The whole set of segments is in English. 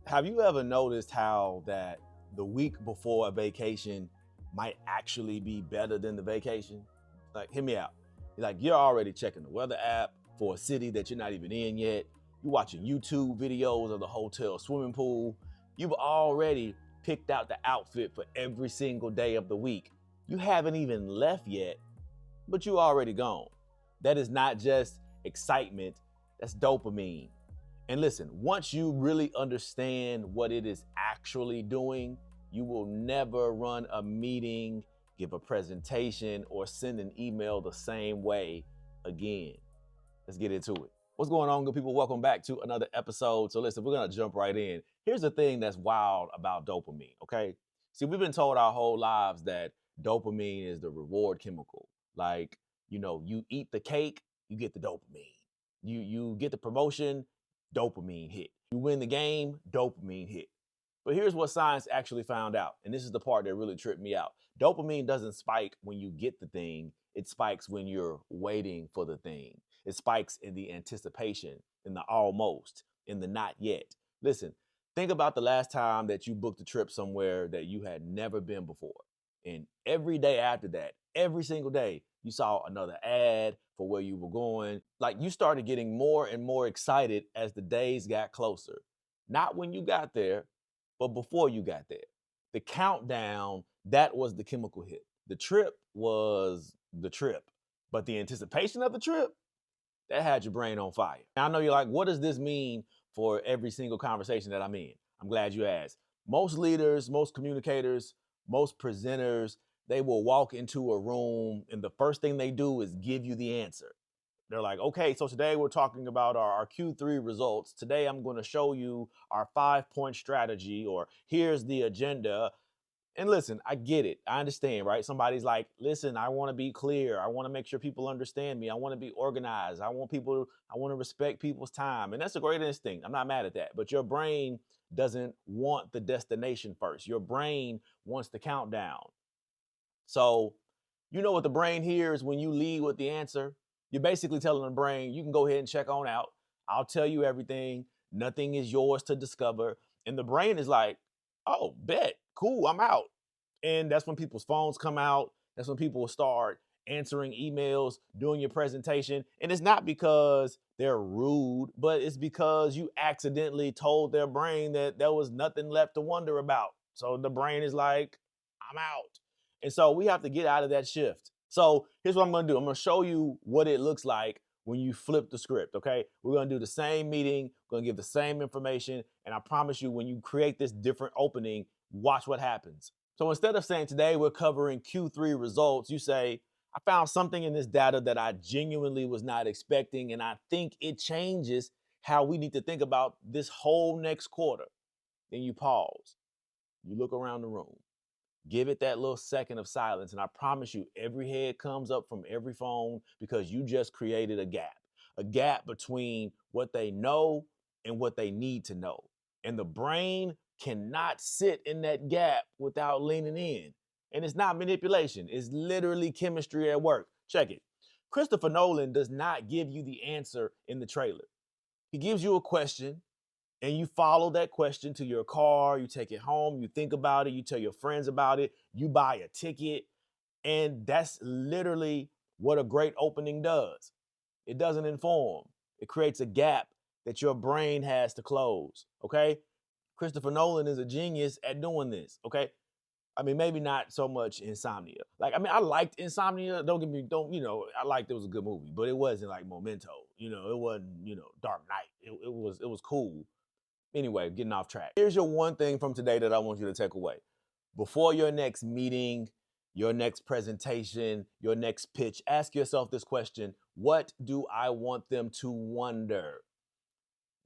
Have you ever noticed how that the week before a vacation might actually be better than the vacation? Like, hear me out. Like, you're already checking the weather app for a city that you're not even in yet. You're watching YouTube videos of the hotel swimming pool. You've already picked out the outfit for every single day of the week. You haven't even left yet, but you're already gone. That is not just excitement, that's dopamine. And listen, once you really understand what it is actually doing, you will never run a meeting, give a presentation, or send an email the same way again. Let's get into it. What's going on, good people? Welcome back to another episode. So listen, we're gonna jump right in. Here's the thing that's wild about dopamine, okay? See, we've been told our whole lives that dopamine is the reward chemical. Like, you eat the cake, you get the dopamine. You get the promotion, dopamine hit. You win the game, dopamine hit. But here's what science actually found out, and this is the part that really tripped me out. Dopamine doesn't spike when you get the thing, it spikes when you're waiting for the thing. It spikes in the anticipation, in the almost, in the not yet. Listen, think about the last time that you booked a trip somewhere that you had never been before. And every day after that, every single day, you saw another ad for where you were going. Like, you started getting more and more excited as the days got closer. Not when you got there, but before you got there. The countdown, that was the chemical hit. The trip was the trip, but the anticipation of the trip, that had your brain on fire. Now, I know you're like, what does this mean for every single conversation that I'm in? I'm glad you asked. Most leaders, most communicators, most presenters, they will walk into a room and the first thing they do is give you the answer. They're like, okay, so today we're talking about our Q3 results. Today I'm going to show you our 5-point strategy, or here's the agenda. And listen, I get it. I understand, right? Somebody's like, listen, I want to be clear. I want to make sure people understand me. I want to be organized. I want to respect people's time. And that's a great instinct. I'm not mad at that. But your brain doesn't want the destination first. Your brain wants the countdown. So, you know what the brain hears when you lead with the answer? You're basically telling the brain, you can go ahead and check on out. I'll tell you everything. Nothing is yours to discover. And the brain is like, oh, bet, cool, I'm out. And that's when people's phones come out. That's when people will start answering emails, doing your presentation. And it's not because they're rude, but it's because you accidentally told their brain that there was nothing left to wonder about. So the brain is like, I'm out. And so we have to get out of that shift. So here's what I'm going to do. I'm going to show you what it looks like when you flip the script, okay? We're going to do the same meeting, we're going to give the same information, and I promise you, when you create this different opening, watch what happens. So instead of saying today we're covering Q3 results, you say, I found something in this data that I genuinely was not expecting, and I think it changes how we need to think about this whole next quarter. Then you pause, you look around the room. Give it that little second of silence. And I promise you, every head comes up from every phone because you just created a gap between what they know and what they need to know. And the brain cannot sit in that gap without leaning in. And it's not manipulation, it's literally chemistry at work. Check it. Christopher Nolan does not give you the answer in the trailer. He gives you a question, and you follow that question to your car, you take it home, you think about it, you tell your friends about it, you buy a ticket, and that's literally what a great opening does. It doesn't inform. It creates a gap that your brain has to close, okay? Christopher Nolan is a genius at doing this, okay? I mean, maybe not so much Insomnia. I liked Insomnia. I liked it was a good movie, but it wasn't like Memento. It wasn't, Dark Knight. It was cool. Anyway, getting off track. Here's your one thing from today that I want you to take away. Before your next meeting, your next presentation, your next pitch, ask yourself this question: what do I want them to wonder?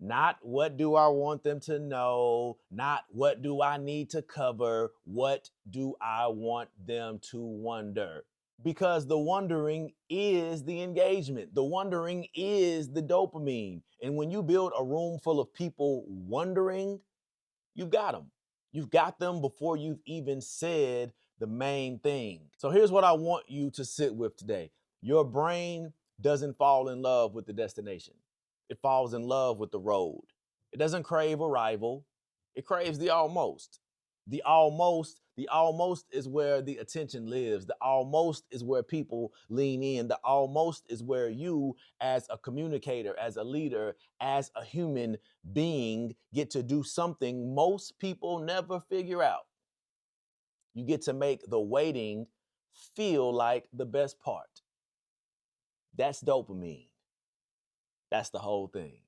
Not what do I want them to know, not what do I need to cover, what do I want them to wonder? Because the wondering is the engagement. The wondering is the dopamine. And when you build a room full of people wondering, you've got them. You've got them before you've even said the main thing. So here's what I want you to sit with today. Your brain doesn't fall in love with the destination. It falls in love with the road. It doesn't crave arrival. It craves the almost. The almost is where the attention lives. The almost is where people lean in. The almost is where you, as a communicator, as a leader, as a human being, get to do something most people never figure out. You get to make the waiting feel like the best part. That's dopamine. That's the whole thing.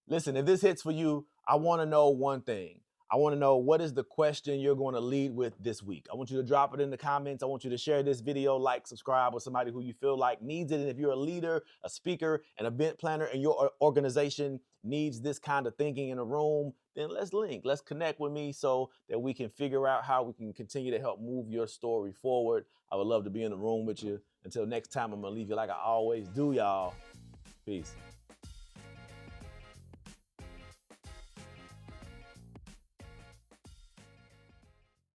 Listen, if this hits for you, I want to know one thing. I want to know, what is the question you're going to lead with this week? I want you to drop it in the comments. I want you to share this video, like, subscribe with somebody who you feel like needs it. And if you're a leader, a speaker, an event planner, and your organization needs this kind of thinking in a room, then let's link. Let's connect with me so that we can figure out how we can continue to help move your story forward. I would love to be in the room with you. Until next time, I'm going to leave you like I always do, y'all. Peace.